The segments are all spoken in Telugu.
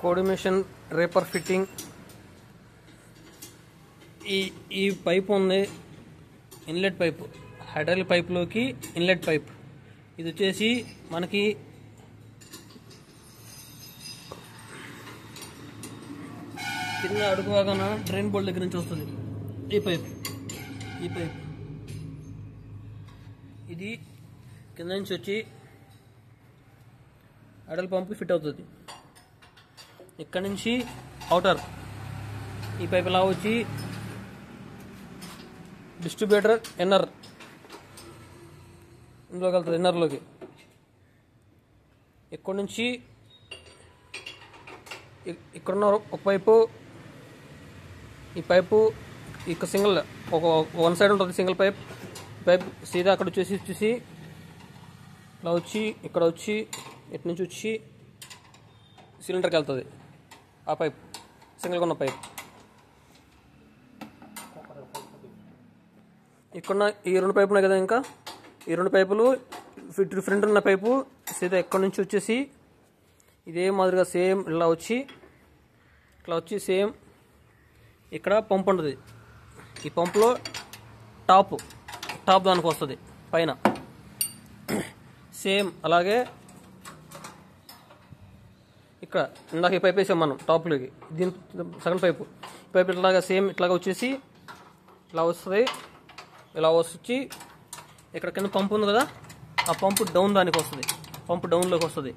Coordination wrapper fitting. ఈ పైప్ ఉంది, ఇన్లెట్ పైప్, హైడ్రాలిక్ పైప్లోకి ఇన్లెట్ పైప్. ఇది వచ్చేసి మనకి కింద అడుగు భాగాన డ్రైన్ బోర్డ్ దగ్గర నుంచి వస్తుంది ఈ పైప్. ఇది కింద నుంచి వచ్చి అడల్ పంప్కి ఫిట్ అవుతుంది. ఇక్కడ నుంచి అవుటర్ ఈ పైప్ ఇలా వచ్చి డిస్ట్రిబ్యూటర్ ఇన్నర్ ఇందులోకి వెళ్తుంది, ఇన్నర్లోకి. ఇక్కడ నుంచి ఇక్కడున్న ఒక పైపు, ఈ పైపు ఇక్కడ సింగిల్ ఒక వన్ సైడ్ ఉంటుంది సింగిల్ పైప్. సీదా అక్కడ వచ్చేసి ఇలా వచ్చి ఇక్కడ వచ్చి ఇటు నుంచి వచ్చి సిలిండర్కి వెళ్తుంది. ఆ పైప్ సింగిల్గా ఉన్న పైప్. ఇక్కడ ఈ రెండు పైపులు ఉన్నాయి కదా, ఇంకా ఈ రెండు పైపులు ఫ్రంట్ ఉన్న పైపు సీదా ఎక్కడి నుంచి వచ్చేసి ఇదే మాదిరిగా సేమ్ ఇలా వచ్చి ఇట్లా వచ్చి సేమ్ ఇక్కడ పంప్ ఉంటుంది. ఈ పంపులో టాప్ దానికి వస్తుంది పైన. సేమ్ అలాగే ఇక్కడ ఇందాక ఈ పైప్ వేసాం మనం టాప్లోకి, దీని సెకండ్ పైపు. ఈ పైపు ఇట్లాగా సేమ్ ఇట్లాగా వచ్చేసి ఇలా వస్తుంది. ఇలా వచ్చి ఇక్కడ కింద పంపు ఉంది కదా, ఆ పంపు డౌన్ దానికి వస్తుంది, పంపు డౌన్లోకి వస్తుంది,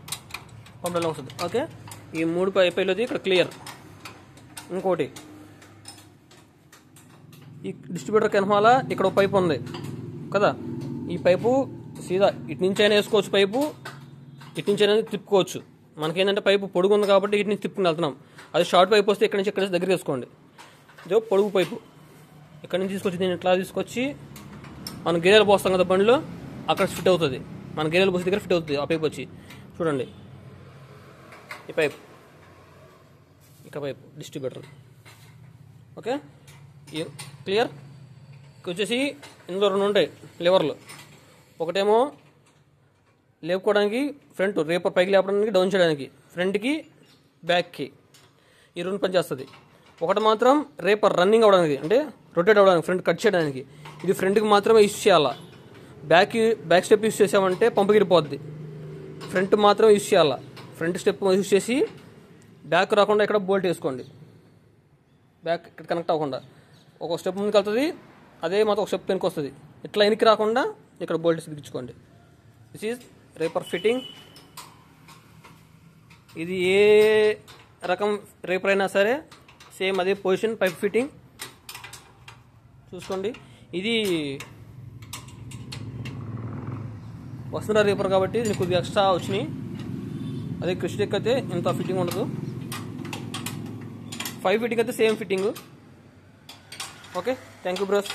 పంపు డౌన్లో వస్తుంది. ఓకే, ఈ మూడు పైపులది ఇక్కడ క్లియర్. ఇంకోటి ఈ డిస్ట్రిబ్యూటర్ కెనమాల ఇక్కడ ఒక పైపు ఉంది కదా, ఈ పైపు సీదా ఇటు నుంచి అయినా వేసుకోవచ్చు, పైపు ఇటు నుంచి అయినా తిప్పుకోవచ్చు. మనకేంటంటే పైపు పొడుగు ఉంది కాబట్టి ఇటు నుంచి తిప్పుకుని వెళ్తున్నాం. అది షార్ట్ పైపు వస్తే ఇక్కడ నుంచి దగ్గర వేసుకోండి. ఇదో పొడుగు పైపు ఇక్కడ నుంచి తీసుకొచ్చి దీన్ని ఇట్లా తీసుకొచ్చి మనం గేదెలు పోస్తాం కదా బండిలో, అక్కడ ఫిట్ అవుతుంది. మన గేదెలు పోసే దగ్గర ఫిట్ అవుతుంది ఆ పైపు వచ్చి. చూడండి ఈ పైప్, ఇక పైపు డిస్ట్రిబ్యూటర్. Okay clear. వచ్చేసి ఇందులో రెండు ఉంటాయి లివర్లు. ఒకటేమో లేపుకోవడానికి ఫ్రంట్, రేపర్ పైకి లేపడానికి, డౌన్ చేయడానికి, ఫ్రంట్కి బ్యాక్కి ఈ రెండు పని చేస్తుంది. ఒకటి మాత్రం రేపర్ రన్నింగ్ అవ్వడానికి, అంటే రొటేట్ అవ్వడానికి, ఫ్రంట్ కట్ చేయడానికి. ఇది ఫ్రంట్కి మాత్రమే యూజ్ చేయాలా. బ్యాక్ స్టెప్ యూజ్ చేసామంటే పంపుకి వెళ్ళిపోద్ది. ఫ్రంట్ మాత్రం యూజ్ చేయాలా. ఫ్రంట్ స్టెప్ యూజ్ చేసి బ్యాక్ రాకుండా ఇక్కడ బోల్ట్ వేసుకోండి, బ్యాక్ ఇక్కడ కనెక్ట్ అవ్వకుండా. ఒక స్టెప్ ముందుకు వెళ్తుంది, అదే మాత్రం ఒక స్టెప్ వెనక్కి వస్తుంది. ఇట్లా వెనక్కి రాకుండా ఇక్కడ బోల్ట్ బిగించుకోండి. This is wrapper fitting. ఇది ఏ రకం రేపర్ అయినా సరే సేమ్ అదే పొజిషన్ పైప్ ఫిట్టింగ్ చూసుకోండి. ఇది వసుంధర రేపర్ కాబట్టి దీనికి కొద్దిగా ఎక్స్ట్రా వచ్చినాయి. అదే క్రిస్టెక్ అయితే ఇంత ఫిట్టింగ్ ఉండదు. 5 ఫిట్టింగ్ అయితే same fitting. Okay, thank you bros.